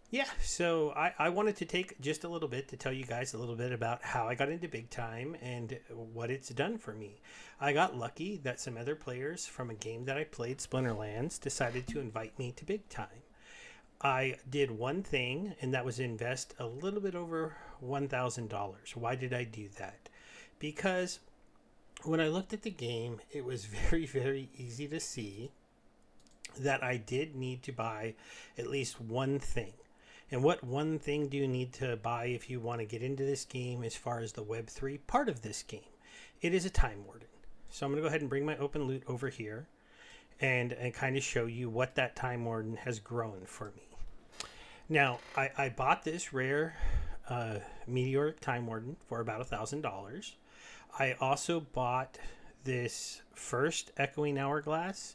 Yeah, so I wanted to take just a little bit to tell you guys a little bit about how I got into big time and what it's done for me. I got lucky that some other players from a game that I played, Splinterlands, decided to invite me to big time. I did one thing, and that was invest a little bit over $1,000. Why did I do that? Because when I looked at the game, it was very, very easy to see that I did need to buy at least one thing. And what one thing do you need to buy if you want to get into this game as far as the Web3 part of this game? It is a time warden. So I'm going to go ahead and bring my open loot over here and kind of show you what that time warden has grown for me. Now, I bought this rare meteoric time warden for about $1,000. I also bought this first echoing hourglass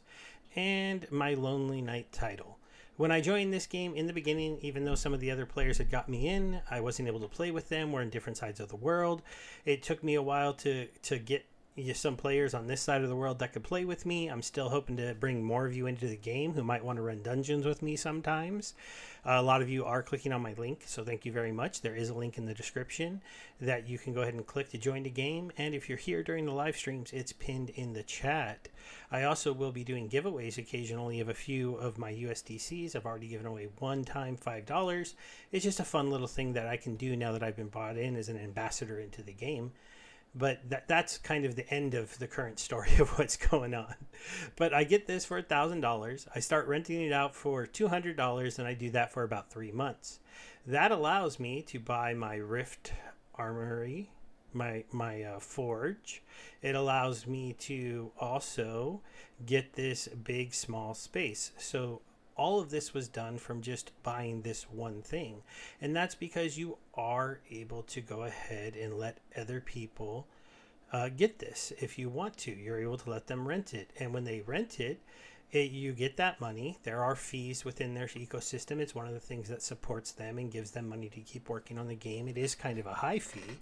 and my lonely night title. When I joined this game in the beginning, even though some of the other players had got me in, I wasn't able to play with them. We're in different sides of the world. It took me a while to get some players on this side of the world that could play with me. I'm still hoping to bring more of you into the game who might want to run dungeons with me sometimes. A lot of you are clicking on my link, so thank you very much. There is a link in the description that you can go ahead and click to join the game. And if you're here during the live streams, it's pinned in the chat. I also will be doing giveaways occasionally of a few of my USDCs. I've already given away one time $5. It's just a fun little thing that I can do now that I've been brought in as an ambassador into the game. But that's kind of the end of the current story of what's going on. But I get this for $1,000. I start renting it out for $200, and I do that for about 3 months. That allows me to buy my Rift Armory, my forge. It allows me to also get this big small space. So all of this was done from just buying this one thing. And that's because you are able to go ahead and let other people get this if you want to. You're able to let them rent it. And when they rent it, you get that money. There are fees within their ecosystem. It's one of the things that supports them and gives them money to keep working on the game. It is kind of a high fee,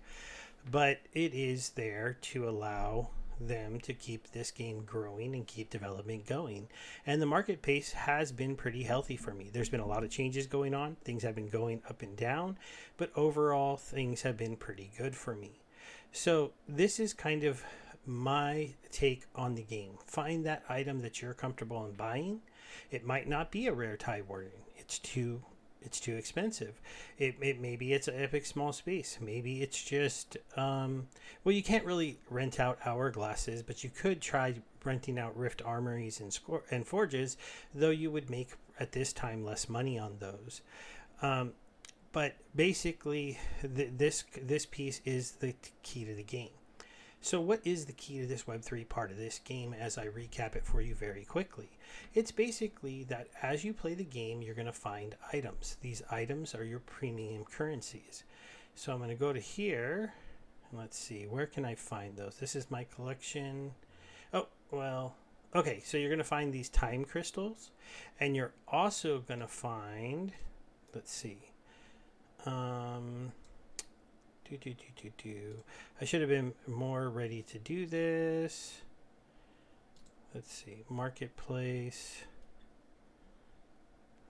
but it is there to allow them to keep this game growing and keep development going. And the market pace has been pretty healthy for me. There's been a lot of changes going on. Things have been going up and down, but overall things have been pretty good for me. So this is kind of my take on the game. Find that item that you're comfortable in buying. It might not be a rare tie warden. It's too expensive. Maybe it's an epic small space. Maybe it's just well, you can't really rent out hourglasses, but you could try renting out rift armories and forges, though you would make at this time less money on those. But basically, this piece is the key to the game. So, what is the key to this Web3 part of this game as I recap it for you very quickly? It's basically that as you play the game, you're going to find items. These items are your premium currencies. So, I'm going to go to here and let's see, where can I find those? This is my collection. Oh, well, okay, so you're going to find these time crystals, and you're also going to find, let's see, um, I should have been more ready to do this. Let's see, marketplace.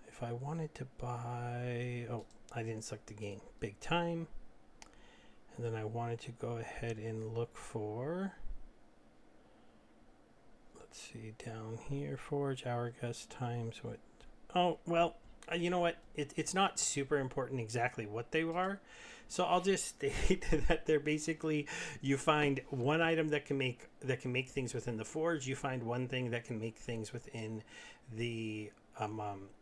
If I wanted to buy, oh, I didn't select the game. Big time. And then I wanted to go ahead and look for, let's see, down here, forge, hourglass times what? Oh, well, you know what? It's not super important exactly what they are. So I'll just state that they're basically, you find one item that can make things within the forge. You find one thing that can make things within the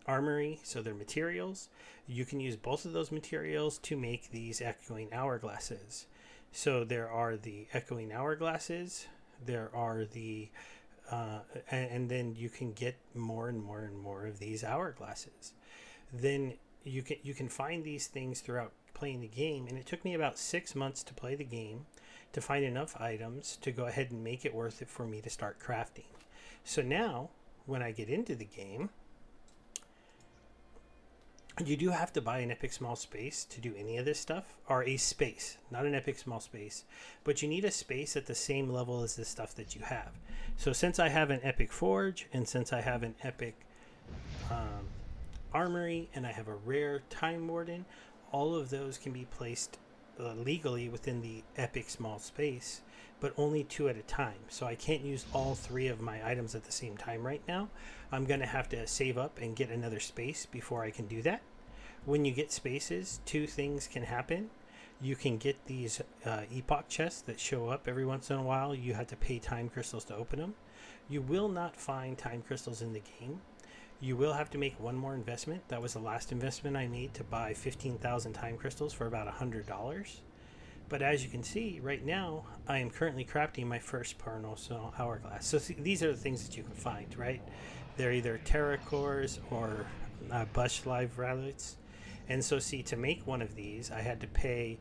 armory. So they're materials. You can use both of those materials to make these echoing hourglasses. So there are the echoing hourglasses. There are the and then you can get more and more and more of these hourglasses. Then you can find these things throughout playing the game, and it took me about 6 months to play the game to find enough items to go ahead and make it worth it for me to start crafting. So now when I get into the game, you do have to buy an epic small space to do any of this stuff, or a space, not an epic small space, but you need a space at the same level as the stuff that you have. So since I have an epic forge, and since I have an epic armory, and I have a rare time warden. All of those can be placed legally within the epic small space, but only two at a time. So I can't use all three of my items at the same time right now. I'm going to have to save up and get another space before I can do that. When you get spaces, two things can happen. You can get these epoch chests that show up every once in a while. You have to pay time crystals to open them. You will not find time crystals in the game. You will have to make one more investment. That was the last investment I made, to buy 15,000 time crystals for about $100. But as you can see, right now, I am currently crafting my first Paranormal Hourglass. So these are the things that you can find, right? They're either Terra cores or Bush Live Relics. And so see, to make one of these, I had to pay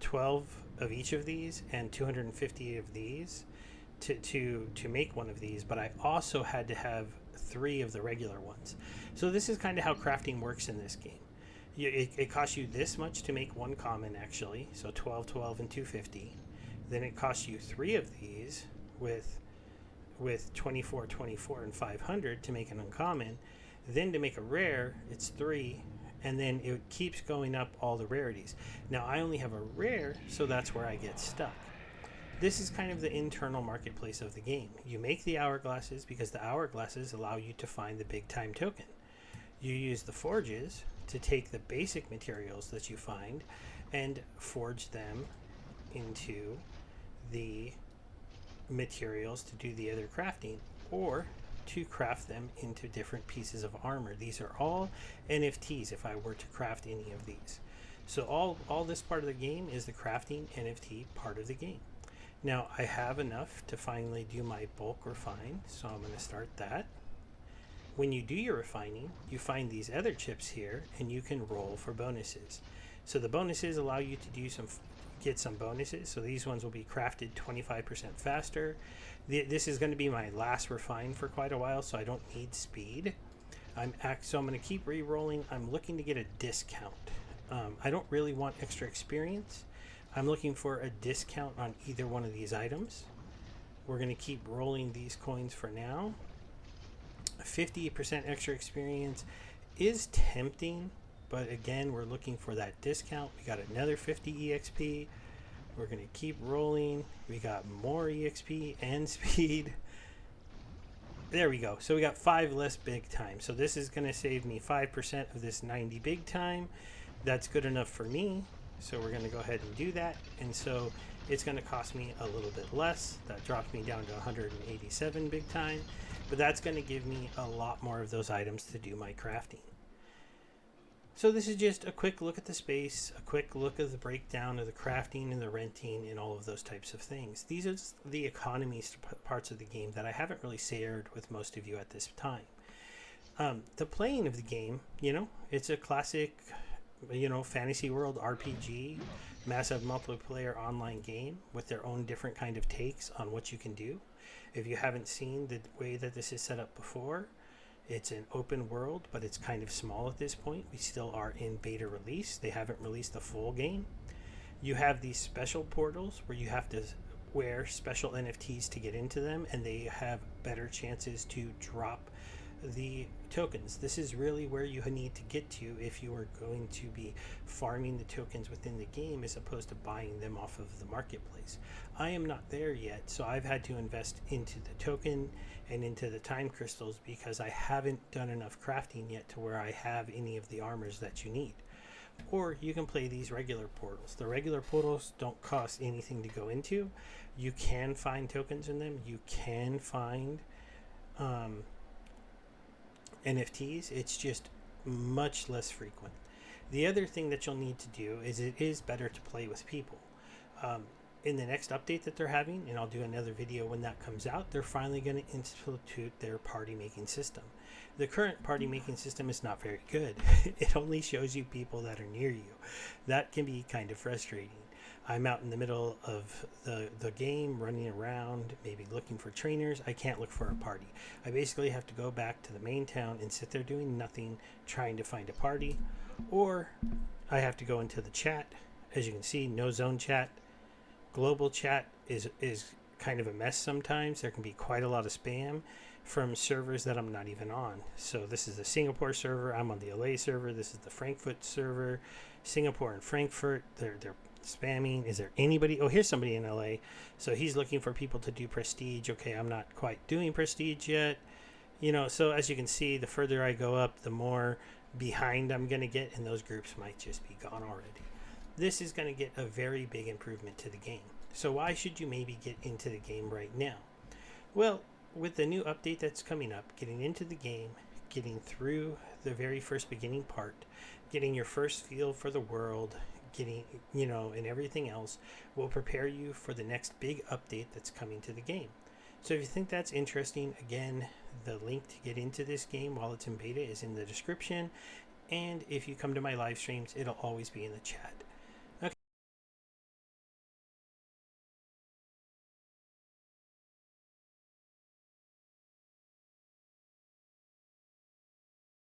12 of each of these and 250 of these to make one of these. But I also had to have 3 of the regular ones. So this is kind of how crafting works in this game. It costs you this much to make one common, actually. So 12, 12, and 250. Then it costs you 3 of these with 24, 24, and 500 to make an uncommon. Then to make a rare, it's 3, and then it keeps going up all the rarities. Now I only have a rare, so that's where I get stuck. This is kind of the internal marketplace of the game. You make the hourglasses because the hourglasses allow you to find the big time token. You use the forges to take the basic materials that you find and forge them into the materials to do the other crafting, or to craft them into different pieces of armor. These are all NFTs if I were to craft any of these. So all this part of the game is the crafting NFT part of the game. Now I have enough to finally do my bulk refine, so I'm going to start that. When you do your refining, you find these other chips here, and you can roll for bonuses. So the bonuses allow you to get some bonuses. So these ones will be crafted 25% faster. This is going to be my last refine for quite a while, so I don't need speed. So I'm going to keep re-rolling. I'm looking to get a discount. I don't really want extra experience. I'm looking for a discount on either one of these items. We're going to keep rolling these coins for now. 50% extra experience is tempting, but again, we're looking for that discount. We got another 50 EXP. We're going to keep rolling. We got more EXP and speed. There we go. So we got 5 less big time. So this is going to save me 5% of this 90 big time. That's good enough for me. So we're going to go ahead and do that. And so it's going to cost me a little bit less. That drops me down to 187 big time. But that's going to give me a lot more of those items to do my crafting. So this is just a quick look at the space, a quick look at the breakdown of the crafting and the renting and all of those types of things. These are the economy parts of the game that I haven't really shared with most of you at this time. The playing of the game, it's a classic, fantasy world RPG, massive multiplayer online game with their own different kind of takes on what you can do. If you haven't seen the way that this is set up before, it's an open world, but it's kind of small at this point. We still are in beta release. They haven't released the full game. You have these special portals where you have to wear special NFTs to get into them, and they have better chances to drop the tokens. This is really where you need to get to if you are going to be farming the tokens within the game as opposed to buying them off of the marketplace. I am not there yet, so I've had to invest into the token and into the time crystals because I haven't done enough crafting yet to where I have any of the armors that you need. Or you can play these regular portals. The regular portals don't cost anything to go into. You can find tokens in them. You can find NFTs. It's just much less frequent. The other thing that you'll need to do is it is better to play with people. In the next update that they're having, and I'll do another video when that comes out, they're finally going to institute their party making system. The current party making system is not very good. It only shows you people that are near you. That can be kind of frustrating. I'm out in the middle of the game, running around, maybe looking for trainers. I can't look for a party. I basically have to go back to the main town and sit there doing nothing, trying to find a party. Or I have to go into the chat. As you can see, no zone chat. Global chat is kind of a mess sometimes. There can be quite a lot of spam. from servers that I'm not even on. So this is the Singapore server. I'm on the LA server. This is the Frankfurt server. Singapore and Frankfurt. They're spamming. Is there anybody? Oh, here's somebody in LA. So he's looking for people to do prestige. Okay, I'm not quite doing prestige yet. So as you can see, the further I go up, the more behind I'm going to get, and those groups might just be gone already. This is going to get a very big improvement to the game. So why should you maybe get into the game right now? Well, with the new update that's coming up, getting into the game, getting through the very first beginning part, getting your first feel for the world, getting, and everything else will prepare you for the next big update that's coming to the game. So if you think that's interesting, again, the link to get into this game while it's in beta is in the description. And if you come to my live streams, it'll always be in the chat.